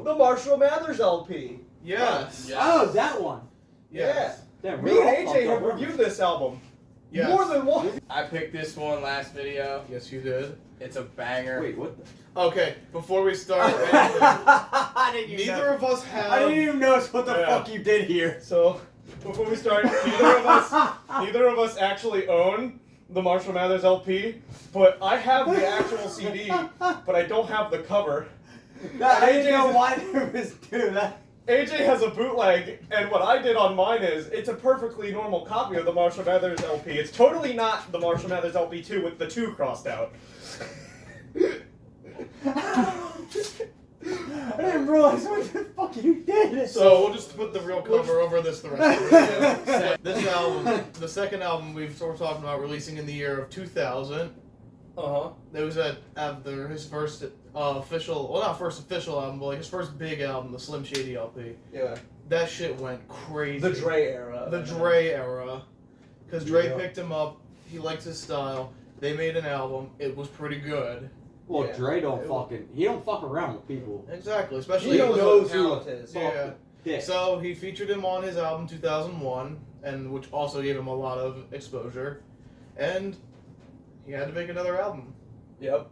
the Marshall Mathers LP. Yes. Oh, that one. Yes. Damn, Me and AJ have reviewed this album. Yes. More than once. I picked this one last video. Yes, you did. It's a banger. Wait, what the? Okay, before we start, I didn't even neither of us have. I didn't even notice what the Yeah. fuck you did here. So, before we start, neither of us actually own the Marshall Mathers LP, but I have the actual CD, but I don't have the cover. I didn't know why there was two. That. AJ has a bootleg, and what I did on mine is, it's a perfectly normal copy of the Marshall Mathers LP. It's totally not the Marshall Mathers LP 2 with the 2 crossed out. I didn't realize what the fuck you did. So we'll just put the real cover over this the rest of the video. This album, the second album we've sort of talking about releasing in the year of 2000. Uh-huh. It was after his first official, well not first official album, but like his first big album, the Slim Shady LP. Yeah. That shit went crazy. The Dre era. The Dre era. Because Dre Yeah. picked him up, he liked his style, they made an album, it was pretty good. Well, Yeah. Dre he don't fuck around with people. Exactly, especially He with knows the who talent. it is. Yeah. Yeah. So he featured him on his album 2001, and which also gave him a lot of exposure, and he had to make another album. Yep.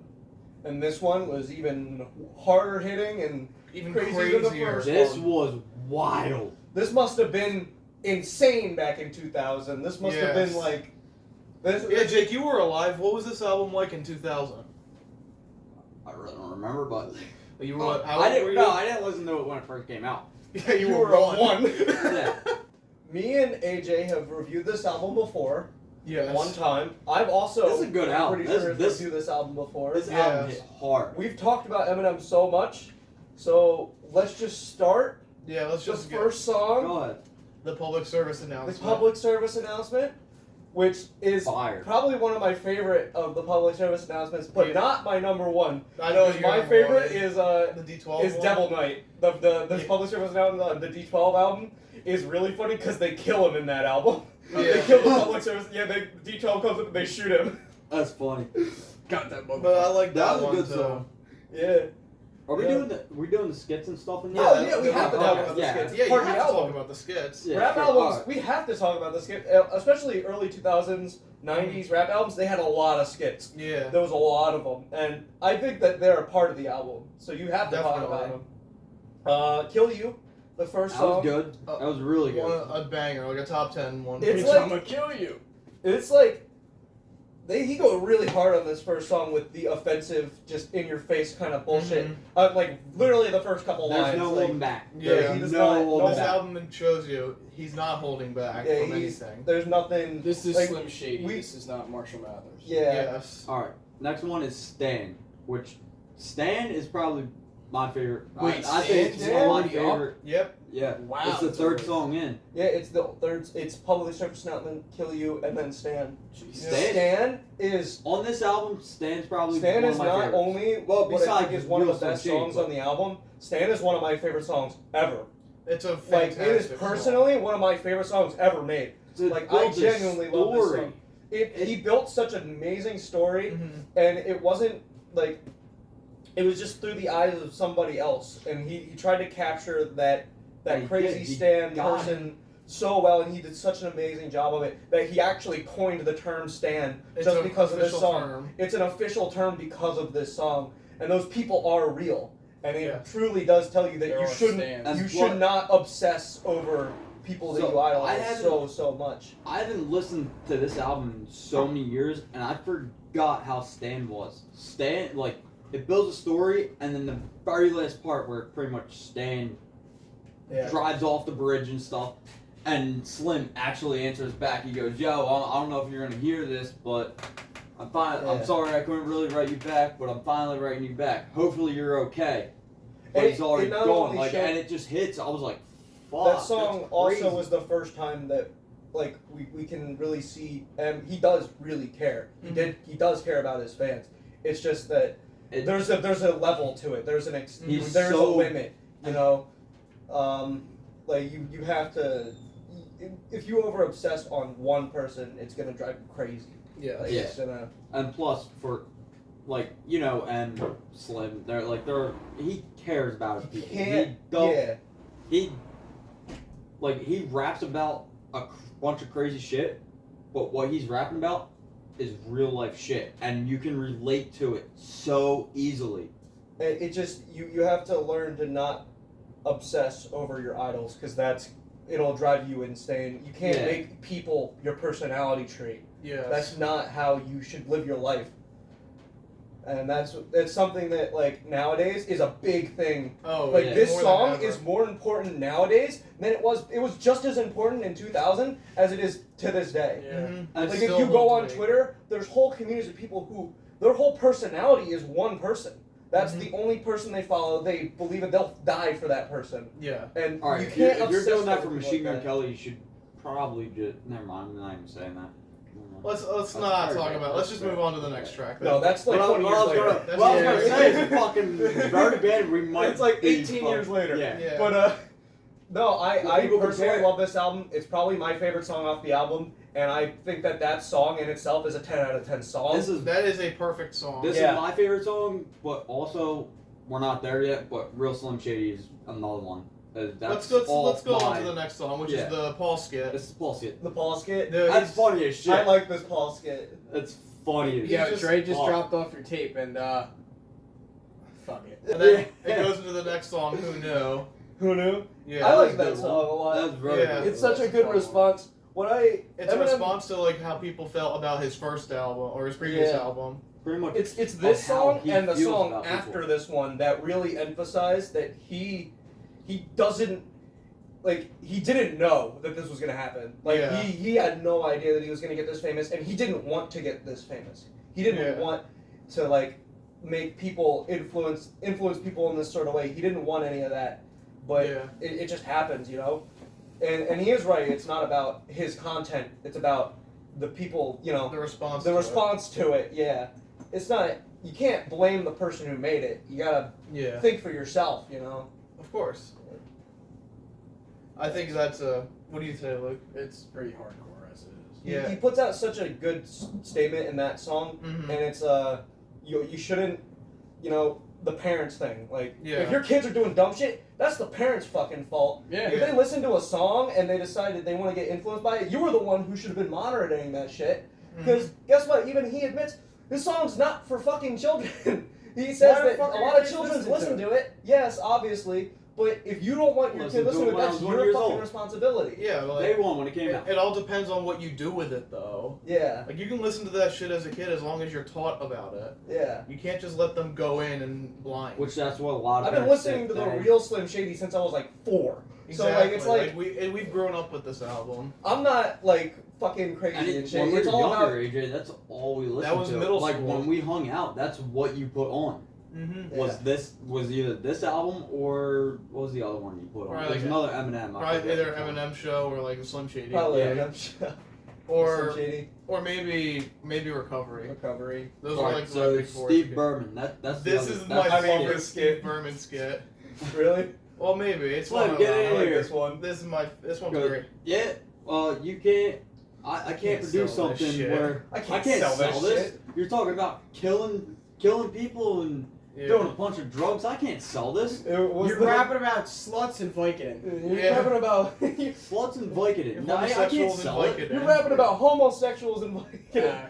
And this one was even harder hitting and Even crazier than the crazier. first This one. was wild. This must have been insane back in 2000. This must have been Yes. like... This, Yeah, Jake, you were alive. What was this album like in 2000? I really don't remember, but You were how I old were didn't. you? No, I didn't listen to it when it first came out. Yeah, You were a one. Yeah. Me and AJ have reviewed this album before. Yes. One time. I've also... This is a good album. Pretty sure This- reviewed this album before. This Yes. album hit hard. We've talked about Eminem so much, so let's just start. Yeah, let's The just get first song, Go ahead. the public service the announcement. public service announcement, which is Fire. probably one of my favorite of the public service announcements, but Yeah. not my number one. I know Because your my number favorite one is the D12 is one. Devil Knight. The Yeah. public service announcement, the D12 album, is really funny because they kill him in that album. They Yeah. kill the public service. Yeah, D12 comes up and they shoot him. That's funny. Got that But I like That that, was a one good too. song. Yeah. Are we Yeah. doing the skits and stuff in Yeah, there? oh, yeah, we have to talk about the Yeah. skits. Yeah, you Part of have the to talk album. about the skits. Yeah, Rap sure. albums, Alright. we have to talk about the skit, especially early 2000s, 90s rap albums. They had a lot of skits. Yeah. There was a lot of them, and I think that they're a part of the album. So you have to talk about them. "Kill You," the first That was song. good. That was really good. A banger, like a top 10 one. It's Bitch, like- I'ma kill you. It's like he go really hard on this first song with the offensive, just in your face kind of bullshit. Mhm. Like literally the first couple There's lines. no like, holding back. Yeah, There's he does no not- holding This back. album shows you he's not holding back yeah, from he's, anything. there's nothing. This is like, Slim Shady. we- This is not Marshall Mathers. Yeah. Yes. All right. Next one is Stan, which Stan is probably my favorite. Wait, I think it's Stan? one of my Yup. favorite. Yep. Yeah. Wow, It's the that's third amazing. song in. Yeah, it's the third. It's public service announcement, "Kill You," and then "Stan." Jesus. Stan is On this album, Stan's probably Stan one is of my not favorites. only Well, what I besides think is one of Real the best Slim Shady, songs but- on the album. Stan is one of my favorite songs ever. It's a Like fantastic it is song. personally one of my favorite songs ever made. To Like I build the genuinely love this story. song. He built such an amazing story, Mhm. and it wasn't like it was just through the eyes of somebody else, and he tried to capture that And he crazy did. He Stan got person so well, and he did such an amazing job of it that he actually coined the term Stan It's just an because of this official song. term. It's an official term because of this song, and those people are real, and it Yes. truly does tell you that There you are shouldn't, stands. you That's should what- not obsess over people that So, you I idolize haven't- so much. I haven't listened to this album in so many years, and I forgot how Stan was. Stan, like, it builds a story, and then the very last part where pretty much Stan Yeah. drives off the bridge and stuff, and Slim actually answers back. He goes, "Yo, I don't know if you're gonna hear this, but I'm fine. Yeah. I'm sorry I couldn't really write you back, but I'm finally writing you back. Hopefully you're okay." But It- he's already it not gone, only like, showed- and it just hits. I was like, "Fuck." That song that's also crazy. was the first time that, like, we can really see, and he does really care. Mhm. He does care about his fans. It's just that It- there's a level to it. There's He's there's a so- limit, you know. Like you have to. If you over obsess on one person, it's gonna drive you crazy. Yeah. Like, Yeah. It's gonna, And plus, for like and Slim, he cares about his people. Yeah. He raps about a bunch of crazy shit, but what he's rapping about is real life shit, and you can relate to it so easily. It just you have to learn to not obsess over your idols because it'll drive you insane. You can't make people your personality trait. Yeah. That's not how you should live your life. And that's something that like nowadays is a big thing. Oh, Like yeah. this More than song ever. is more important nowadays than it was. It was just as important in 2000 as it is to this day. Yeah. Mhm. And Like Still if you go on holds weight. Twitter, there's whole communities of people who their whole personality is one person. That's the only person they follow. They believe that they'll die for that person. Yeah. And All right, you if can't you're obsess doing that over for people Machine like Gun that. Kelly, you should probably just. Never mind, I'm not even saying that. Let's That's not fair, talk man. about. Let's That's just fair. move on to the next track. No, that's like What 20 years later. That's- I was yeah. gonna say it's fucking very bad. We might. It's like be 18 years later. Yeah. Yeah. But no, I People personally compare it. love this album. It's probably my favorite song off the album, and I think that song in itself is a 10 out of 10 song. That is a perfect song. This Yeah. is my favorite song, but also we're not there yet. But Real Slim Shady is another one. let's That's go all on to the next song, which is the Paul skit. This is Paul skit. The Paul skit. That's funny as shit. I like this Paul skit. That's funny as Yeah, just- Dre just oh. dropped off your tape and fuck it. And then it goes into the next song. Who knew? Who knew? Yeah. I like That's a that good song a one. lot. That's very Yeah. good. It's such a That's good fun. response. When It's a Eminem- response to like how people felt about his first album or his previous Yeah. album. Pretty much. It's this how song he and the feels song about after people. this one that really emphasized that he doesn't he didn't know that this was gonna happen. Like Yeah. he had no idea that he was gonna get this famous, and he didn't want to get this famous. He didn't Yeah. want to like make people influence people in this sort of way. He didn't want any of that, but Yeah. it just happens, you know. And he is right. It's not about his content. It's about the people, you know. The response. The to response to it, yeah. It's not. You can't blame the person who made it. You gotta It. Yeah. think for yourself, you know. Of course. I think that's a. What do you say, Luke? It's pretty hardcore as it is. Yeah. He puts out such a good statement in that song, Mhm. and it's you shouldn't, you know, the parents thing. Like, Yeah. if your kids are doing dumb shit, that's the parents' fucking fault. Yeah. If they listen to a song and they decided they want to get influenced by it, you were the one who should have been monitoring that shit. Mhm. Because guess what? Even he admits this song's not for fucking children. He says Why the that fuck a are lot your of kids children listening listen to to it. Yes, obviously. But if you don't want your kid listening to it, that's your fucking responsibility. Yeah, well, Day like, one when it came out. it all depends on what you do with it, though. Yeah, Like you can listen to that shit as a kid as long as you're taught about it. yeah. You can't just let them go in and blind. Which that's what a lot of I've been parents listening to say. the real Slim Shady since I was like 4. Exactly. So like it's like we've grown up with this album. I'm not like fucking crazy And and when shit. we were It's all younger, about AJ, that's all we listened was to. middle like school. when we hung out, that's what you put on. Mm-hmm. Yeah. Was either this album or what was the other one you put on? Probably There's like another Eminem. I Probably forget either which one. Eminem show or like a Slim Shady. probably Yeah. Eminem Slim Or Shady maybe Recovery. recovery. Those All are right, like so my big four. Steve Berman. That's the This other, is that's my I love favorite this Steve skit. Berman skit. Really? Well, maybe it's Slim, one of get them. in I like here. this one. This one's Good. great. Yeah. You can't. I can't can't produce sell this something shit. where I can't sell this shit. You're talking about killing people and Yeah. doing a bunch of drugs. I can't sell this. You're rapping about sluts and Vicodin. You're Yeah. rapping about Sluts and Vicodin. No, I can't Homosexuals sell and it. Vicodin. you're rapping about homosexuals and Yeah.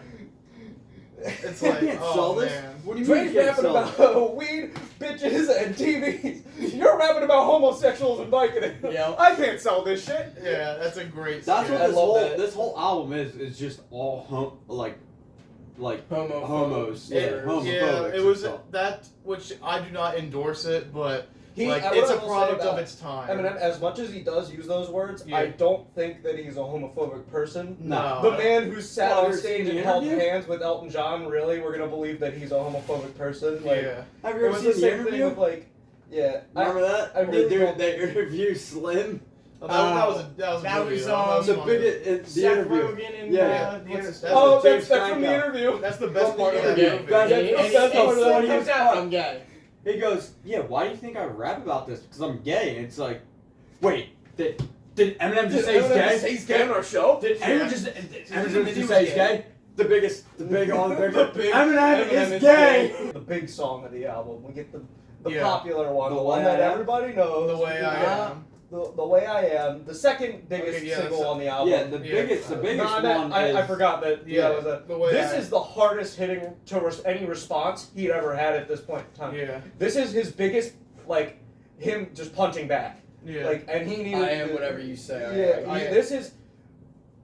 It's I like, can't oh, sell this. man. What do you mean Dre's you can't rapping sell it? about weed, bitches, and TVs. You're rapping about homosexuals and Vicodin. Yeah. I can't sell this shit. Yeah, that's a great That's skit. what I this love whole that. this whole album is just all like homos. Yeah, Yeah, homophobic. it was stuff. that, which I do not endorse it, but like what it's I a will say product about of its time. Eminem, as much as he does use those words, Yeah. I don't think that he's a homophobic person. No. The man who sat Well, on have you stage seen and the held interview? hands with Elton John, really? We're gonna believe that he's a homophobic person? Like, Yeah. Have you it ever was seen the the same thing interview? with, like, yeah. Remember that? I really they, don't- they interview Slim. That was a that movie, was, though. That was The fun. the Seth interview. Rogen and Yeah. That's Oh, the that's James from the Franco. interview. That's the best part of Yeah, the yeah. movie. That's- And that's he the funniest comes out, part. I'm gay. He goes, yeah. Why do you think I rap about this? Because I'm gay. And it's like, wait, did Eminem just say he's Eminem gay? say he's gay on our show? Did Eminem just he Eminem was just say he's gay. gay? The big Eminem is gay. The big song of the album. We get the Yeah. popular one, The the one Way that I Am? everybody knows. The Way I Am. The Way I Am. The second biggest Okay, yeah, single so- on the album. Yeah, the biggest No, one I is... forgot that. Yeah, it was a, The Way this I is the hardest hitting to any response he'd ever had at this point in time. Yeah. This is his biggest, like, him just punching back. Yeah. Like, and he needed. I am whatever you say. Yeah, I am.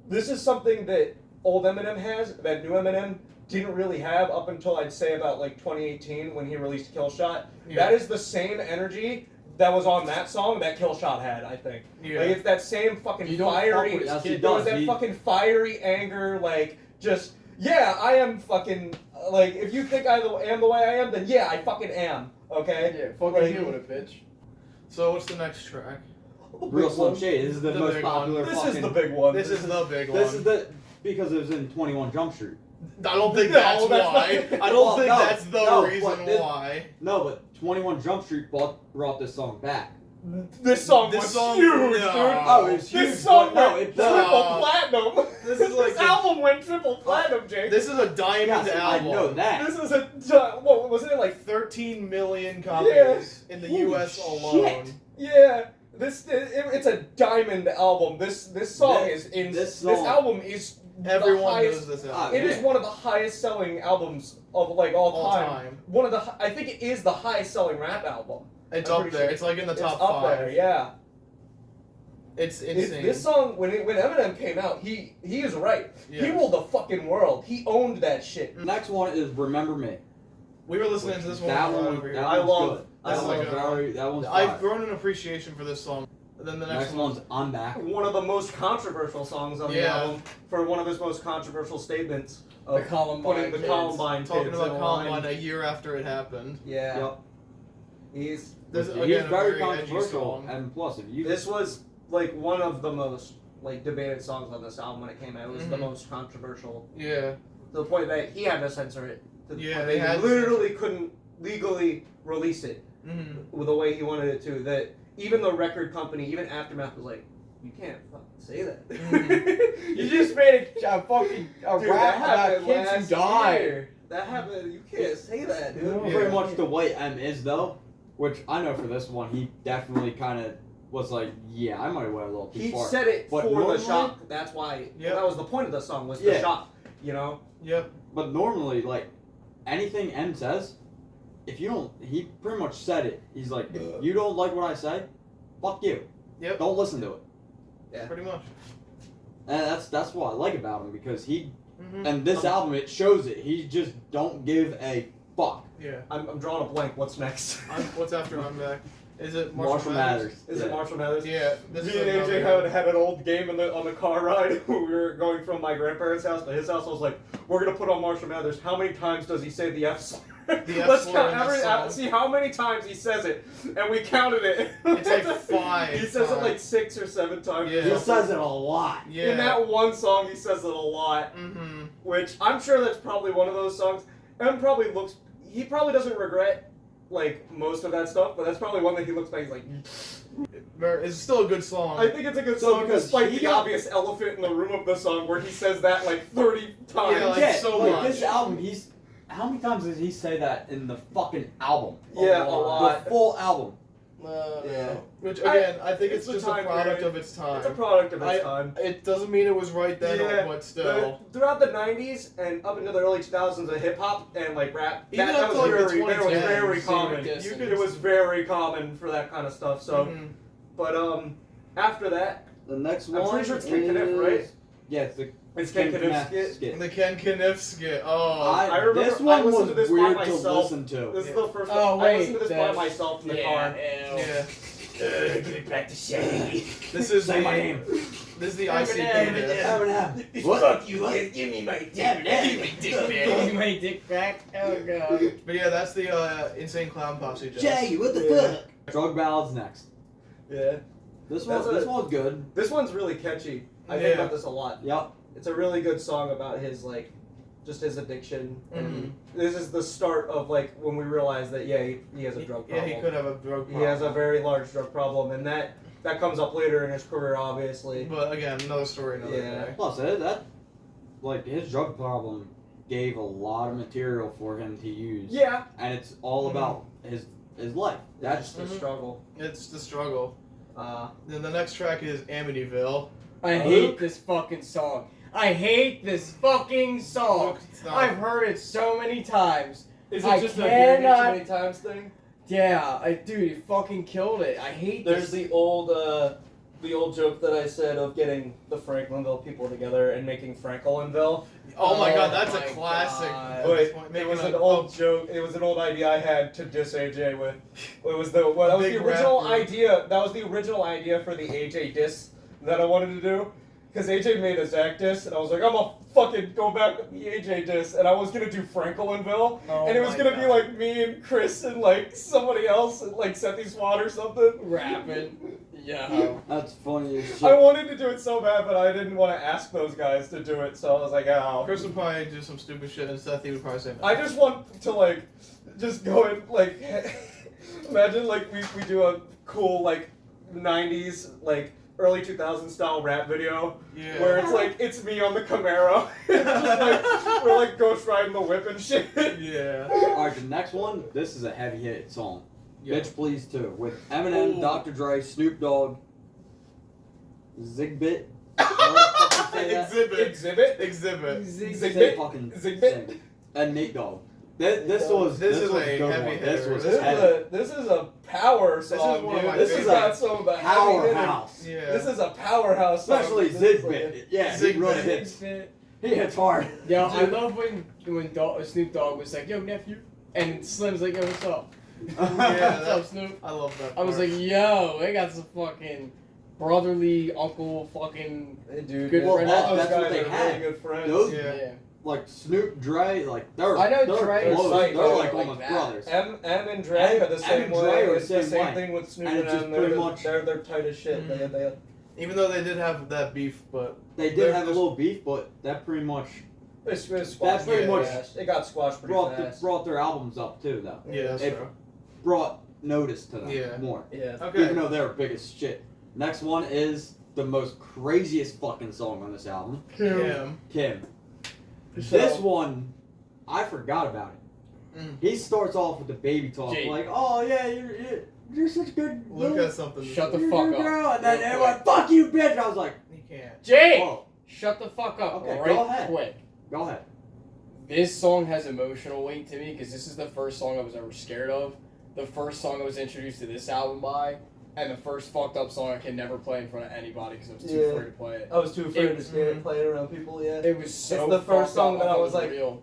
this is something that old Eminem has that new Eminem didn't really have up until I'd say about like 2018 when he released Kill Shot. Yeah. That is the same energy that was on that song that Kill Shot had, I think. Yeah. Like it's that same fucking You don't fuck fiery. with his Yes, he kid. There was does. that fucking fiery anger, like just yeah, I am fucking like if you think I am the way I am, then yeah, I fucking am. Okay. Yeah, fucking Like- deal with it, bitch. So what's the next track? Real Slim Shady. This is the The most big one. popular This fucking... is the big one. This is the big one. This is the... Because it was in 21 Jump Street. I don't think No, that's that's why. not- I don't Well, think no, that's the no, reason but this- why. No, but 21 Jump Street brought this song back. This song This was song- huge, no. dude. Oh, it's huge. This song but no, went it triple does. platinum. This is like this the- album went triple platinum, Jake. This is a diamond Yes, I album. know that. This is a what wasn't it like? 13 million copies in the Holy U.S. shit. alone. Yeah, it's a diamond album. This song This- is in this this song- album is the Everyone highest. knows this album. It is Yeah. one of the highest selling albums of like all All time. time. One of the I think it is the highest selling rap album. It's I'm up pretty there. sure. It's like in the It's top up 5. there, yeah. It's insane. This song when Eminem came out, he is right. Yes. He ruled the fucking world. He owned that shit. The next one is Remember Me. We were listening to this one. That right one, over here. that I one's love- good. I That love one's it. very, that one's I've fire. grown an appreciation for this song. And then the Next one's I'm Back. One of the most controversial songs on the Yeah. album for one of his most controversial statements The of Columbine putting the kids. Columbine talking kids about in a Columbine line. a year after it happened. Yeah. Yep. He's This is He's again a very very edgy controversial, song. and plus, if you this was like one of the most like debated songs on this album when it came out. It was the Mhm. most controversial Yeah. to the point that he had to censor it. To the Yeah, point they that had he to literally couldn't legally release it Mm-hmm. with the way he wanted it to. That even the record company, even Aftermath, was like, "You can't fucking say that." Mhm. You just made a fucking Dude, rap that about happened kids who last died. year. That happened. You can't say that, dude. Yeah. pretty much the way M is though, which I know for this one, he definitely kind of was like, yeah, I might have went a little too He far. said it But for normally- the shock. That's why. Yep. That was the point of the song. Was the Yeah. shock. You know. Yep. But normally, like, anything M says, if you don't, he pretty much said it. He's like, if you don't like what I say, fuck you. Yep. Don't listen to it. Yeah. Pretty much. And that's what I like about him because he Mm-hmm. and this album it shows it. He just don't give a fuck. Yeah. I'm drawing a blank. What's next? What's after I'm back? Is it Marshall Mathers. Is Yeah. it Marshall Mathers? Yeah. This Me is and AJ another- had an old game on the car ride when we were going from my grandparents' house to his house. I was like, "We're gonna put on Marshall Mathers. How many times does he say the F slur? The F Let's slur count in this song. see how many times he says it, and we counted it. It's like 5 He says it like times. 6 or 7 times. Yeah. He says it a lot. Yeah. In that one song, he says it a lot, Mm-hmm. which I'm sure that's probably one of those songs. And he probably doesn't regret like most of that stuff, but that's probably one that he looks back. He's like, It's still a good song. I think it's a good So song, because despite he the got- obvious elephant in the room of the song, where he says that like 30 times. Yeah, like, Yeah, so like much. this album, how many times does he say that in the fucking album? Yeah, a lot. The full album. Yeah. Which again, I think it's it's the just a time product period. of its time. It's a product of its time. It doesn't mean it was right then, Yeah, but still. Throughout the 90s and up into the early 2000s of hip hop and like rap, Even that up was to, like, the very, that was 2010s, very Zero common. distance. It was very common for that kind of stuff. So, Mhm. but after that, The next I'm one pretty sure it's is... Ken Kniff, right? Yeah, it's the It's Ken Ken Kniff Kniff skit. The Ken Kniff skit. Oh. I remember this I one listened was to this by weird to myself. listen to. This is the first Oh, one. I listened to wait, this by that's- myself in the car. Yeah. Give it back to Shady. This is Say the my name. This is the ICP disc. Eminem. What? you, give me my dick. Give me my dick back. Oh god. But yeah, that's the Insane Clown Posse disc. what Yeah. Drug Ballads next. Yeah. This That's one, this a- one's good. This one's really catchy. I Yeah. think about this a lot. Yep. It's a really good song about his like, just his addiction. Mhm. And this is the start of like when we realize that he has a drug Yeah, problem. he could have a drug problem. He has a very large drug problem, and that comes up later in his career, obviously. But again, another story, another Yeah. day. Plus, like his drug problem gave a lot of material for him to use. Yeah. And it's all about his life. That's That's the struggle. It's the struggle. Then the next track is Amityville. I hate this fucking song. I hate this fucking song. Look, it's not- I've heard it so many times. Is it I just a hearing it too cannot- many times thing? Yeah, dude, he fucking killed it. I hate There's this. the old joke that I said of getting the Franklinville people together and making Frankelinville. Oh my god, Oh that's a my classic. God. At this point, But it making was a- an old joke. It was an old idea I had to diss AJ with. It was that was Big the original rapper. idea. That was the original idea for the AJ diss that I wanted to do. Because AJ made a Zach diss, and I was like, I'm gonna fucking go back with the AJ diss, and I was gonna do Franklinville, Oh and it was my gonna be God. like me and Chris and like somebody else, and like Sethy Swat or something. Rapping. Yeah. That's funny as shit. I wanted to do it so bad, but I didn't want to ask those guys to do it, so I was like, oh. Chris would probably do some stupid shit, and Seth would probably say no. I just want to like, just go and like, imagine like we do a cool like, 90s like early 2000s style rap video Yeah. where it's like it's me on the Camaro, just like we're like ghost riding the whip and shit. Yeah. Alright, the next one, this is a heavy hit song. Yeah. Bitch Please 2 with Eminem, Ooh. Dr. Dre, Snoop Dogg, Zigbit. How the fuck you say that? Exhibit. Exhibit. Exhibit. Say fucking Zigbit. sing. And Nate Dogg. This was This is was a good heavy one. This hitter. was This is a power is song, one of dude. my This is favorites. not some heavy Powerhouse. Yeah. This is a powerhouse song. Especially This is like- Zigbit. Yeah, he really Zigbit. hits. He hits hard. Yo, I love when Snoop Dogg was like, "Yo, nephew," and Slim's like, "Yo, what's up?" Yeah, What's up, Snoop? I love that. I was part. like, "Yo, they got some fucking brotherly uncle fucking Hey, dude, Good all friend. those That's what guys they are had. really good friends. Those- Yeah. Like Snoop, Dre, like they're I know they're Dre close. is like- They're like like almost that. brothers. M and Dre are the same and Dre way. are the It's the same same way. thing with Snoop And and it's just them. pretty They're, much- they're tight as shit. Mhm. They Even though they did have that beef, but They did They're have a just- little beef, but that pretty much it's squashed That's pretty pretty much fast. It got squashed pretty brought fast. brought their albums up too, though. yeah, that's It- true. Brought notice to them Yeah. more, Yeah. Okay. even though they were big as shit. Next one is the most craziest fucking song on this album, Kim. Kim. So- This one, I forgot about it. Mm. He starts off with the baby talk, Jake. like, "Oh yeah, you're such a good Look little, at something. Shut the you're a fuck good up. girl," and then Real everyone, quick. "Fuck you, bitch!" I was like, You can't. Jake. "Whoa, Shut the fuck up, Okay, all go right? ahead. Quick. go ahead." This song has emotional weight to me because this is the first song I was ever scared of. The first song I was introduced to this album by, and the first fucked up song I can never play in front of anybody because I was too Yeah. afraid to play it. I was too afraid It- to stay and play it around people. Yeah. It was so. It's the first fucked song up, that I thought was it like- real.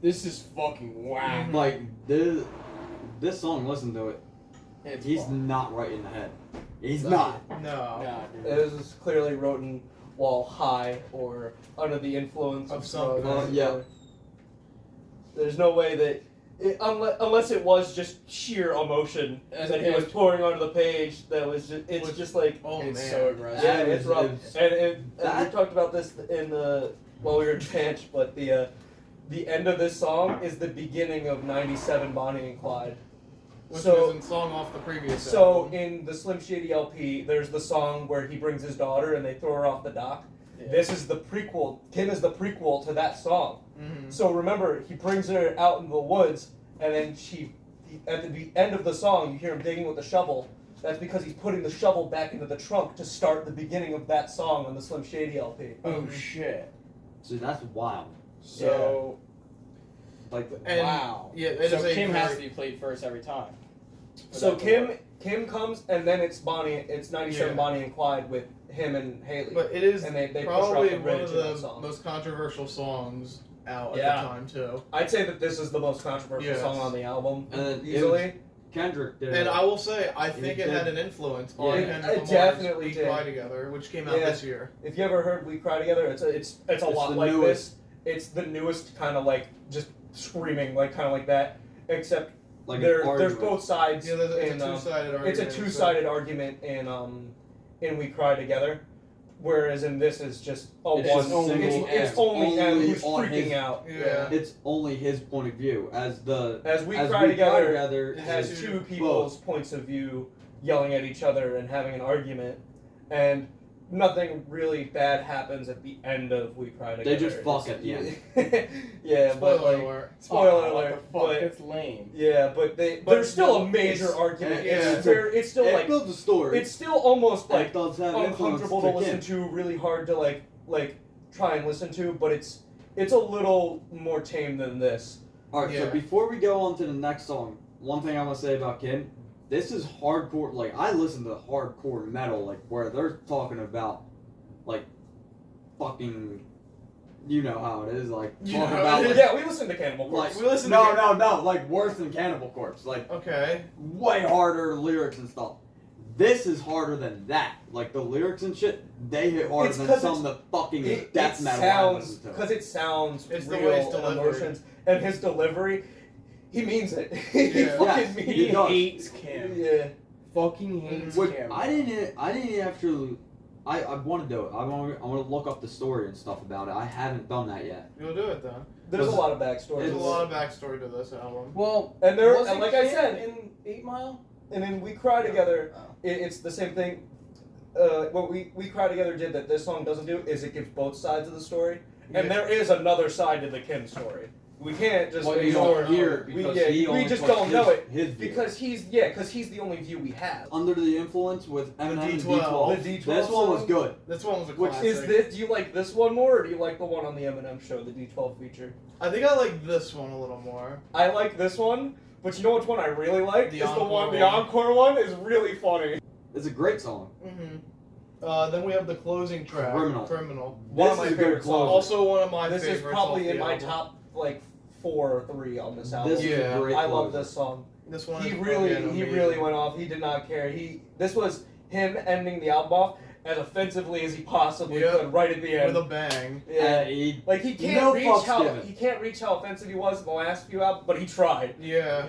This is fucking whack. Like this song, listen to it. It's He's fucked. not right in the head. He's No. not. No. Nah, dude. It was clearly written while high or under the influence Of of something. drugs. Yeah. There's no way that, unless it was just sheer emotion As that a he was kid. pouring onto the page, that was just, it's Which- just like, Oh It's man. so aggressive. yeah, it it's was- rough. it was- And that- we talked about this in the, while we were in bench, but the end of this song is the beginning of 97 Bonnie and Clyde. Which So- was a song off the previous So album. in the Slim Shady LP, there's the song where he brings his daughter and they throw her off the dock. Yeah. This is the prequel. Kim is the prequel to that song. Mhm. So remember, he brings her out in the woods, and then at the end of the song, you hear him digging with the shovel. That's because he's putting the shovel back into the trunk to start the beginning of that song on the Slim Shady LP. Oh shit. So that's wild. So Like, And- wow. yeah, it so is a Kim has to very- be played first every time. For So that to work. Kim comes, and then it's Bonnie. It's 97 Yeah. Bonnie and Clyde with him and Haley. But it is and they push her probably off the one bridge of in that the song. most controversial songs out at Yeah. the time too. I'd say that this is the most controversial Yes. song on the album, And it easily. Kendrick did. And I will say, I He think it did. had an influence on Yeah. Kendrick It Lamar's definitely We did. Cry Together, which came out Yeah. this year. If you ever heard "We Cry Together," it's a lot the like newest. this. It's the newest kind of like just screaming like kind of like that, except like there's an argument. both sides. Yeah, it's in, a two-sided argument. it's a two-sided argument in "We Cry Together," whereas in this is just a It's one. just only it's M. only M Only who's on freaking his- out. Yeah. It's only his point of view as the As we as cry together, together it has is two people's points of view yelling at each other and having an argument, and nothing really bad happens at the end of We Cry Together. They just fuck at the end. Yeah, but Spoiler like, alert. spoiler Oh, what alert. the fuck? But It's lame. yeah, but But there's still a no, major it's- argument. yeah. It's still It like builds a story. it's still almost and like it does have uncomfortable to influence listen Kim. to, really hard to like try and listen to, but it's a little more tame than this. Alright, Yeah. so before we go on to the next song, one thing I'm gonna say about Kim, this is hardcore. Like, I listen to hardcore metal, like where they're talking about, like, fucking, you know how it is, like You talking know about it like, is. Yeah, we listen to Cannibal like Corpse. We listen no, to- no, no, like worse than Cannibal Corpse, like Okay. way harder lyrics and stuff. This is harder than that. Like the lyrics and shit, they hit harder It's than 'cause some of the fucking It death metal I sounds listen to. because it sounds It's the real way it's and delivered. emotions, and his delivery, he means it. he Yeah. fucking Yes, means he it. does. hates Cam. Yeah. Fucking hates Which Cam. I didn't actually. I want to do it. I want to look up the story and stuff about it. I haven't done that yet. You'll do it then. There's a lot of backstory. There's a to lot it. of backstory to this album. Well, And there, was and it like I Cam said, in 8 Mile. and then We Cry Together. Oh. It's the same thing. What we Cry Together did that this song doesn't do is it gives both sides of the story, and Yeah. there is another side to the Kim story. We can't just Well, you ignore don't hear it We- because yeah, he we only just puts don't his, know it his view. because he's the only view we have. Under the Influence with Eminem and D12. D12. The D12 This one was song? good. This one was a Which classic. Is this? Do you like this one more, or do you like the one on the Eminem show, the D12 feature? I think I like this one a little more. I like this one, but you know which one I really like? The Is the encore one, the one. encore one is really funny. It's a great song. Mm-hmm. Then we have the closing track. Criminal. One of This my is a good favorite closer. songs. Also one of my This favorites. is probably off in the my album. top like 4 or 3 on this album. This is Yeah. a great I love closer. this song. This one. He is really amazing. went off. He did not care. This was him ending the album off as offensively as he possibly Yep. could right at the end. with a bang. Yeah. He, Like he can't no reach fucks how given. offensive he was in the last few albums, but he tried. Yeah.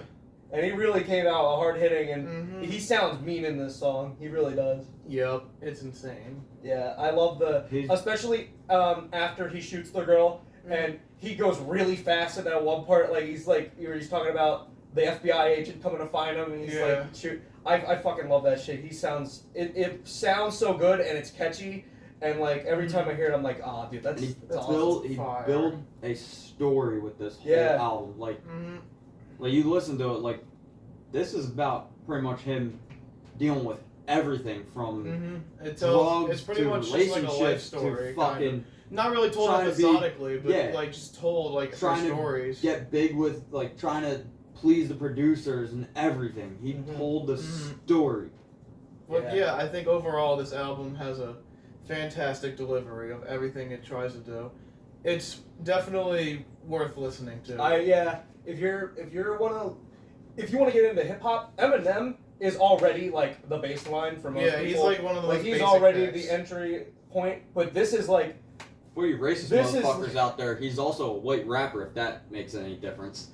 And he really came out hard hitting, and Mm-hmm. he sounds mean in this song. He really does. Yep. It's insane. Yeah, I love He's- especially after he shoots the girl, and he goes really fast at that one part. Like he's talking about the FBI agent coming to find him, and he's Yeah. like, shoot. I fucking love that shit. He sounds it sounds so good, and it's catchy, and like every time I hear it, I'm like, oh, dude, that's, And he that's awesome. built Fire. a story with this whole Yeah. album. Mm-hmm. Like you listen to it, like this is about pretty much him dealing with everything from Mm-hmm. It's drugs pretty to much just like a life relationships story. to kind of. fucking Not really told trying to be- episodically, but yeah. like just told like her Trying to stories. get big with like trying to please the producers and everything. He Mhm. told the Mhm. story. But yeah, I think overall this album has a fantastic delivery of everything it tries to do. It's definitely worth listening to. If you want to get into hip hop, Eminem is already like the baseline for most yeah, people. he's like one of the like most he's basic already picks. the entry point, but this is like For you racist This is- motherfuckers out there, he's also a white rapper. If that makes any difference.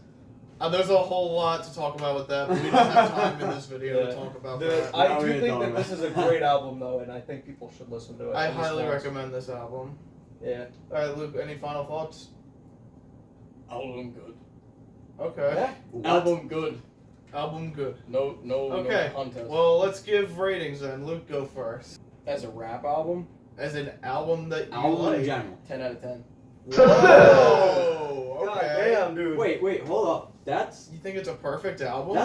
There's a whole lot to talk about with that, but we don't have time in this video to Yeah. talk about the, that. I No, we do ain't think talking that this is a about- great album though, and I think people should listen to it. I at least highly once. recommend this album. Yeah. Alright, Luke, any final thoughts? Album good. Okay. Yeah. What? Album good. Album good. No Okay. contest. Well, let's give ratings then. Luke, go first. As a rap album, As an album that you Album in like. general. 10 out of 10. Whoa! God Okay. damn, dude. Wait, hold up. That's You think it's a perfect album?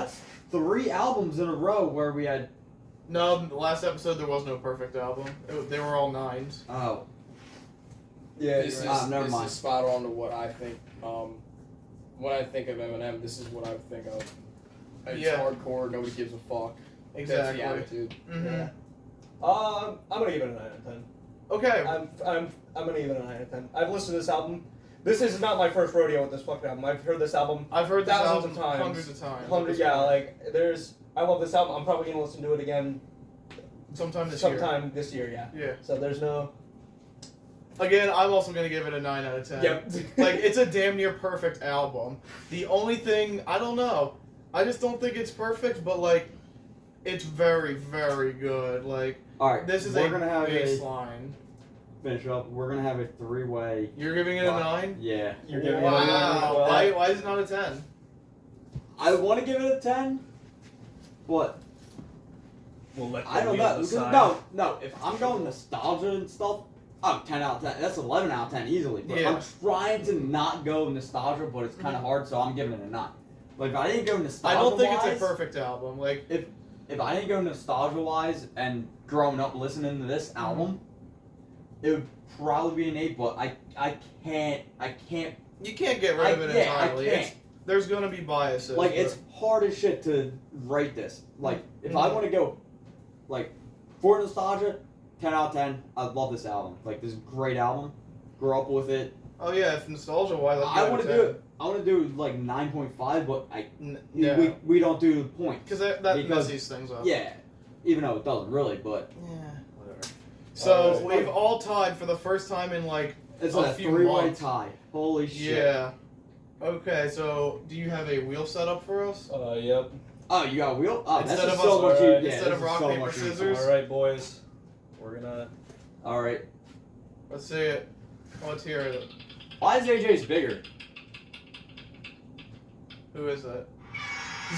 3 albums in a row where we had. No, the last episode there was no perfect album. They were all 9s. Oh, Yeah. This you're right. is never this mind. is spot on to what I think. When I think of Eminem, this is what I would think of. It's Yeah. hardcore. Nobody gives a fuck. Exactly. That's the attitude. Mm-hmm. Yeah. I'm gonna give it a 9 out of 10. Okay. I'm gonna give it a 9 out of 10. I've listened to this album. This is not my first rodeo with this fucking album. I've heard this album I've heard this thousands album of times. hundreds of times. hundred. Yeah, like I love this album. I'm probably gonna listen to it again sometime this sometime this year. Yeah. year. Yeah. So there's no. Again, I'm also gonna give it a 9 out of 10. Yep. Like it's a damn near perfect album. The only thing I don't know, I just don't think it's perfect, but like, it's very very good. Like all right. this is we're a gonna have baseline. finish up. We're gonna have a 3-way. You're giving it a 9? Yeah. You're giving it a 9 Wow. as well. Why is it not a 10? I want to give it a 10, but we'll let I don't them know. decide. No. If I'm going nostalgia and stuff, 10 out of 10. That's 11 out of 10 easily. But Yeah. I'm trying to not go nostalgia, but it's kind of hard, so I'm giving it a 9. Like, if I didn't go I nostalgia don't think it's a wise, perfect album. Like, if I didn't go nostalgia wise and growing up listening to this album, it would probably be an 8. But I can't. you can't get rid of it entirely. I can't. There's gonna be biases. Like, but- it's hard as shit to rate this. Like, if I want to go, like, for nostalgia, 10 out of 10. I love this album. Like, this is a great album. Grew up with it. Oh yeah, if nostalgia wise, I want to do it. I want to do like 9.5, but Yeah, we don't do points. because that Because- messes things up. Yeah, even though it doesn't really, but Yeah. whatever. So Oh, we've all tied for the first time in like It's a like a few 3-way months. tie. Holy shit. Yeah. Okay, so do you have a wheel set up for us? Yep. Oh, you got a wheel? Oh, Instead that's of just so us- much. alright, Yeah, instead this of is rock, so paper, much easier. scissors? All right, boys. We're gonna. All right. Let's see it. Let's hear it. Why is AJ's bigger? Who is that?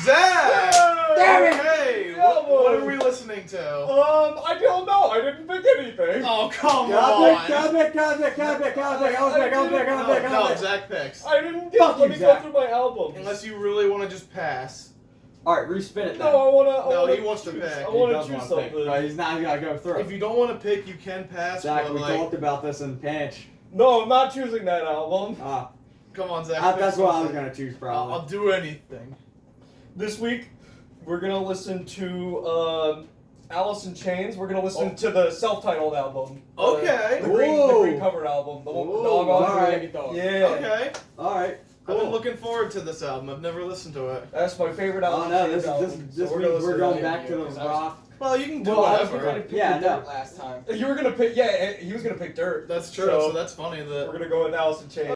Zach! Damn it! Hey, Yeah, what are boy. we listening to? I don't know. I didn't pick anything. Oh, come Come on! back. No, Zach picks. I didn't get. Fuck Let you, me Zach. go through my albums. Unless you really want to just pass. All right, respin it then. No, I wanna. No, wanna he wants to choose. pick. I He wanna does choose wanna pick. something. No, he's not gonna go through. If you don't want to pick, you can pass. Zach, but we like, talked about this in Pinch. No, I'm not choosing that album. come on, Zach. pick That's what I was something. gonna choose I'll probably. do anything. This week, we're gonna listen to Alice in Chains. We're gonna listen to the self-titled album. Okay. The green Whoa. cover album. The one with the Whoa, dog on it. alright. Yeah. Okay. All right. I've been Cool. looking forward to this album. I've never listened to it. That's my favorite Oh album. no, this album. this So week gonna listen we're to going that. back to the because I was- rock. Well, you can do Well, I was whatever. gonna pick Yeah, Dirt no. last time. You were gonna pick. Yeah, he was gonna pick Dirt. That's true. So, So that's funny we're that. gonna go with Alice in Chains.